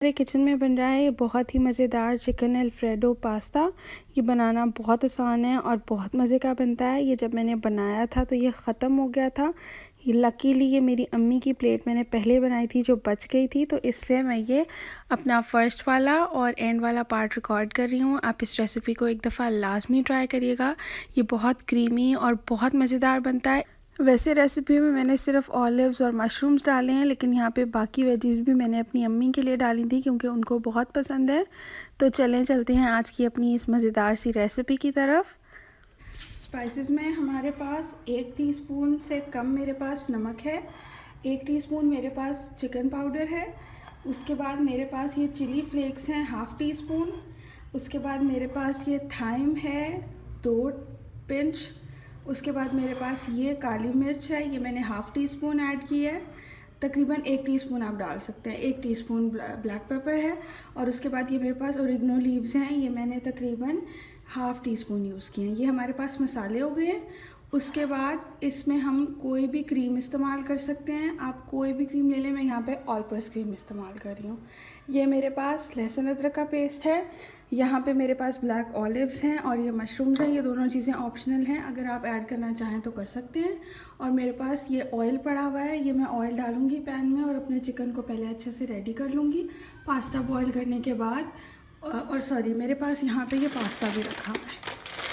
हमारे किचन में बन रहा है ये बहुत ही मज़ेदार चिकन अल्फ्रेडो पास्ता। ये बनाना बहुत आसान है और बहुत मज़े का बनता है। ये जब मैंने बनाया था तो ये ख़त्म हो गया था। लकीली ये मेरी अम्मी की प्लेट मैंने पहले बनाई थी जो बच गई थी, तो इसलिए मैं ये अपना फ़र्स्ट वाला और एंड वाला पार्ट रिकॉर्ड कर रही हूँ। आप इस रेसिपी को एक दफ़ा लाजमी ट्राई करिएगा। ये बहुत क्रीमी और बहुत मज़ेदार बनता है। वैसे रेसिपी में मैंने सिर्फ ऑलिव्स और मशरूम्स डाले हैं, लेकिन यहाँ पे बाकी वेजीज़ भी मैंने अपनी अम्मी के लिए डाली थी क्योंकि उनको बहुत पसंद है। तो चलते हैं आज की अपनी इस मज़ेदार सी रेसिपी की तरफ। स्पाइसेस में हमारे पास 1 टीस्पून से कम मेरे पास नमक है, 1 टीस्पून मेरे पास चिकन पाउडर है, उसके बाद मेरे पास ये चिली फ्लेक्स हैं ½ टीस्पून, उसके बाद मेरे पास ये थाइम है 2 पिंच, उसके बाद मेरे पास ये काली मिर्च है, ये मैंने ½ टीस्पून ऐड की है। तकरीबन 1 टीस्पून आप डाल सकते हैं। 1 टीस्पून ब्लैक पेपर है और उसके बाद ये मेरे पास ओरिगनो लीव्स हैं, ये मैंने तकरीबन ½ टीस्पून यूज़ किए हैं। ये हमारे पास मसाले हो गए हैं। उसके बाद इसमें हम कोई भी क्रीम इस्तेमाल कर सकते हैं। आप कोई भी क्रीम ले लें, मैं यहाँ पे ऑल पर्पस क्रीम इस्तेमाल कर रही हूँ। ये मेरे पास लहसुन अदरक का पेस्ट है, यहाँ पे मेरे पास ब्लैक ऑलिव्स हैं और ये मशरूम्स हैं। ये दोनों चीज़ें ऑप्शनल हैं, अगर आप ऐड करना चाहें तो कर सकते हैं। और मेरे पास ये ऑयल पड़ा हुआ है, ये मैं ऑयल डालूँगी पैन में और अपने चिकन को पहले अच्छे से रेडी कर लूँगी पास्ता बॉईल करने के बाद। और सॉरी, मेरे पास यहाँ पे ये पास्ता भी रखा हुआ है।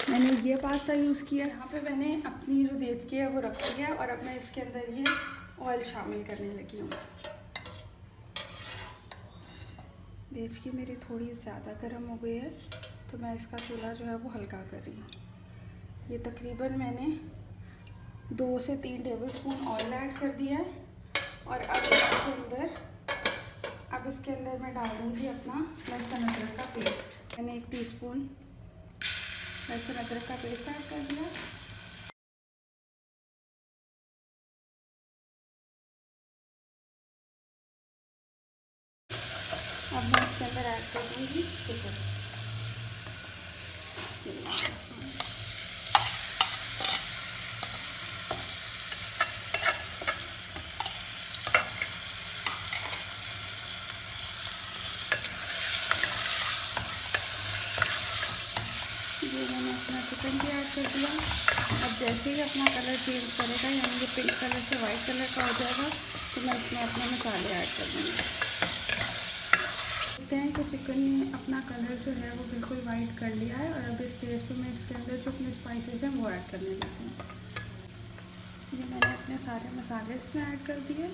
मैंने ये पास्ता यूज़ किया। यहाँ पे मैंने अपनी जो देचकी है वो रख दी है और अब मैं इसके अंदर ये ऑयल शामिल करने लगी हूँ। देचकी मेरी थोड़ी ज़्यादा गर्म हो गई है तो मैं इसका चूल्हा जो है वो हल्का कर रही हूँ। ये तकरीबन मैंने 2 से 3 टेबलस्पून ऑयल ऐड कर दिया है और अब इसके अंदर मैं डाल दूँगी अपना लहसुन अदरक का पेस्ट। मैंने 1 टीस्पून लहसुन अदरक का पेस्ट ऐड कर दिया। अब मैं इसके अंदर ऐड कर दूँगी चिकन। ये मैंने अपना चिकन भी ऐड कर दिया। अब जैसे ही अपना कलर चेंज करेगा, यानी कि पिंक कलर से वाइट कलर का हो जाएगा, तो मैं इसमें अपने मसाले ऐड कर दूँगी। देखते हैं कि चिकन ने अपना कलर जो है वो बिल्कुल वाइट कर लिया है और अब इस स्टेज पे मैं इसके अंदर जो अपने स्पाइसेस हैं वो ऐड करने लगी हूँ। ये मैंने अपने सारे मसाले इसमें ऐड कर दिए।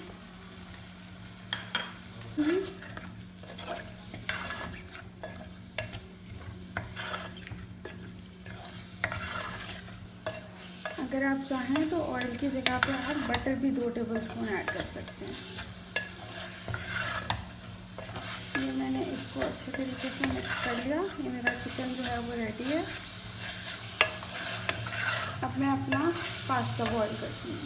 अगर आप चाहें तो ऑयल की जगह पे आप बटर भी 2 टेबलस्पून ऐड कर सकते हैं। ये मैंने इसको अच्छे तरीके से मिक्स कर लिया। ये मेरा चिकन जो है वो रेडी है। अब मैं अपना पास्ता बॉईल करती हूँ।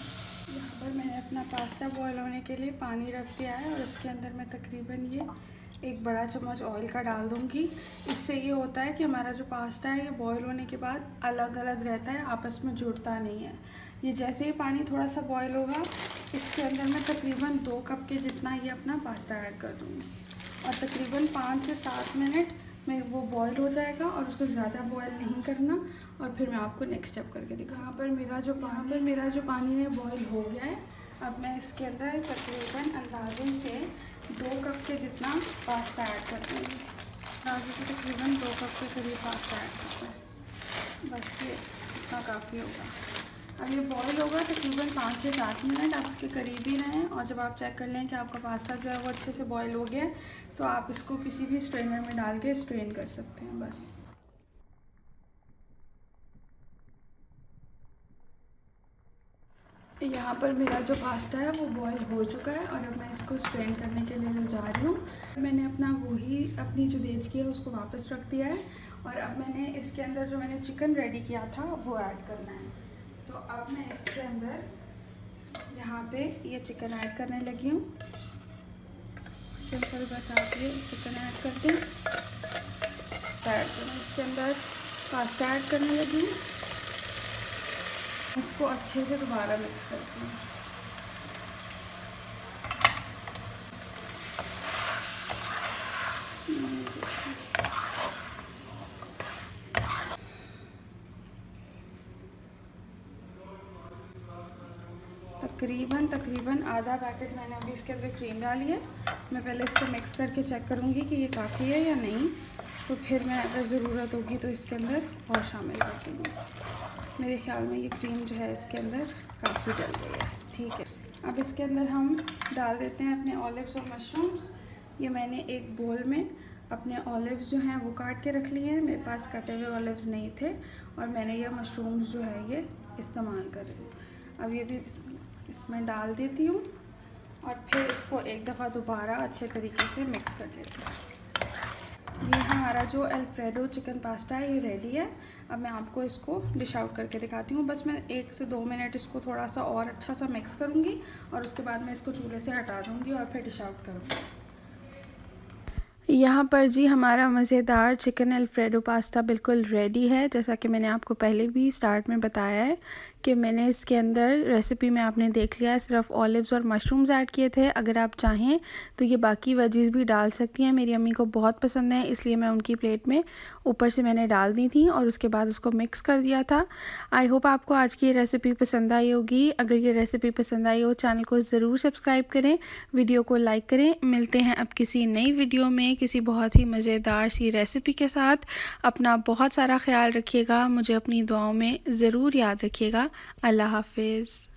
यहाँ पर मैंने अपना पास्ता बॉईल होने के लिए पानी रख दिया है और इसके अंदर मैं तकरीबन ये 1 बड़ा चम्मच ऑयल का डाल दूँगी। इससे ये होता है कि हमारा जो पास्ता है ये बॉईल होने के बाद अलग अलग रहता है, आपस में जुड़ता नहीं है। ये जैसे ही पानी थोड़ा सा बॉईल होगा, इसके अंदर मैं तकरीबन 2 कप के जितना ये अपना पास्ता ऐड कर दूँगी और तकरीबन 5 से 7 मिनट में वो बॉईल हो जाएगा और उसको ज़्यादा बॉईल नहीं करना। और फिर मैं आपको नेक्स्ट स्टेप करके दिखाऊँ। यहाँ पर मेरा जो पानी है बॉईल हो गया है। अब मैं इसके अंदर तकरीबन अंदाजे से 2 कप के जितना पास्ता ऐड कर दूँगी। अंदाजे से तकरीबन 2 कप के करीब पास्ता ऐड करते हैं। बस ये इतना काफ़ी होगा। अब ये बॉईल होगा तकरीबन 5 से 7 मिनट आपके करीब ही रहें और जब आप चेक कर लें कि आपका पास्ता जो है वो अच्छे से बॉईल हो गया है, तो आप इसको किसी भी स्ट्रेनर में डाल के स्ट्रेन कर सकते हैं। बस यहाँ पर मेरा जो पास्ता है वो बॉईल हो चुका है और अब मैं इसको स्ट्रेन करने के लिए ले जा रही हूँ। मैंने अपनी जो देचकी है उसको वापस रख दिया है और अब मैंने इसके अंदर जो मैंने चिकन रेडी किया था वो ऐड करना है। तो अब मैं इसके अंदर यहाँ पे ये चिकन ऐड करने लगी हूँ। सिंपल बस आप ये चिकन ऐड कर दें। इसके अंदर पास्ता ऐड करने लगी हूँ। इसको अच्छे से दोबारा मिक्स करती हूँ। तकरीबन आधा पैकेट मैंने अभी इसके अंदर क्रीम डाली है। मैं पहले इसको मिक्स करके चेक करूँगी कि ये काफ़ी है या नहीं, तो फिर मैं अगर ज़रूरत होगी तो इसके अंदर और शामिल कर दूँगी। मेरे ख़्याल में ये क्रीम जो है इसके अंदर काफ़ी डल गई है। ठीक है, अब इसके अंदर हम डाल देते हैं अपने ऑलिव्स और मशरूम्स। ये मैंने एक बोल में अपने ऑलिव्स जो हैं वो काट के रख लिए हैं। मेरे पास कटे हुए ऑलिव्स नहीं थे और मैंने ये मशरूम्स जो है ये इस्तेमाल कर रही हूँ। अब ये भी इसमें डाल देती हूँ और फिर इसको एक दफ़ा दोबारा अच्छे तरीके से मिक्स कर लेती हूँ। ये हमारा जो अल्फ्रेडो चिकन पास्ता है ये रेडी है। अब मैं आपको इसको डिश आउट करके दिखाती हूँ। बस मैं 1 से 2 मिनट इसको थोड़ा सा और अच्छा सा मिक्स करूँगी और उसके बाद मैं इसको चूल्हे से हटा दूँगी और फिर डिश आउट करूँगी। यहाँ पर जी हमारा मज़ेदार चिकन अल्फ्रेडो पास्ता बिल्कुल रेडी है। जैसा कि मैंने आपको पहले भी स्टार्ट में बताया है कि मैंने इसके अंदर रेसिपी में आपने देख लिया है सिर्फ ऑलिव्स और मशरूम्स ऐड किए थे। अगर आप चाहें तो ये बाकी वेजीज़ भी डाल सकती हैं। मेरी अम्मी को बहुत पसंद है, इसलिए मैं उनकी प्लेट में ऊपर से मैंने डाल दी थी और उसके बाद उसको मिक्स कर दिया था। आई होप आपको आज की ये रेसिपी पसंद आई होगी। अगर ये रेसिपी पसंद आई हो चैनल को ज़रूर सब्सक्राइब करें, वीडियो को लाइक करें। मिलते हैं अब किसी नई वीडियो में किसी बहुत ही मज़ेदार सी रेसिपी के साथ। अपना बहुत सारा ख्याल रखिएगा, मुझे अपनी दुआओं में ज़रूर याद रखिएगा। अल्लाह हाफ़िज़।